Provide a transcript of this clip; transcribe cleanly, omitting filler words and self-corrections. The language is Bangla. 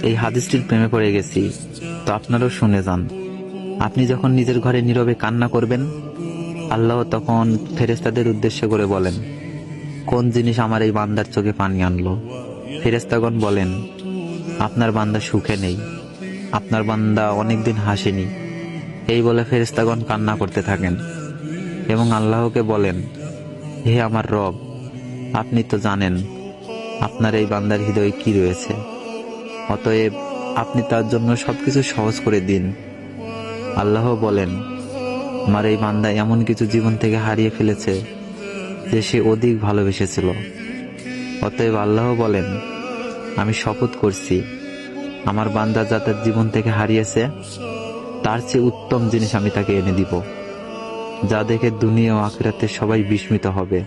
এই হাদিসটির প্রেমে পড়ে গেছি, তো আপনারাও শুনে যান। আপনি যখন নিজের ঘরে নীরবে কান্না করবেন, আল্লাহ তখন ফেরেশতাদের উদ্দেশ্য করে বলেন, কোন জিনিস আমার এই বান্দার চোখে পানি আনলো? ফেরেশতাগণ বলেন, আপনার বান্দা সুখে নেই, আপনার বান্দা অনেকদিন হাসেনি। এই বলে ফেরেশতাগণ কান্না করতে থাকেন এবং আল্লাহকে বলেন, হে আমার রব, আপনি তো জানেন আপনার এই বান্দার হৃদয়ে কি রয়েছে, অতএব আপনি তার জন্য সবকিছু সহজ করে দিন। আল্লাহ বলেন, আমার এই বান্দা এমন কিছু জীবন থেকে হারিয়ে ফেলেছে যে সে অধিক ভালোবেসেছিল। অতএব আল্লাহ বলেন, আমি শপথ করছি, আমার বান্দা যা তার জীবন থেকে হারিয়েছে তার চেয়ে উত্তম জিনিস আমি তাকে এনে দিব, যা দেখে দুনিয়া ও আখিরাতে সবাই বিস্মিত হবে।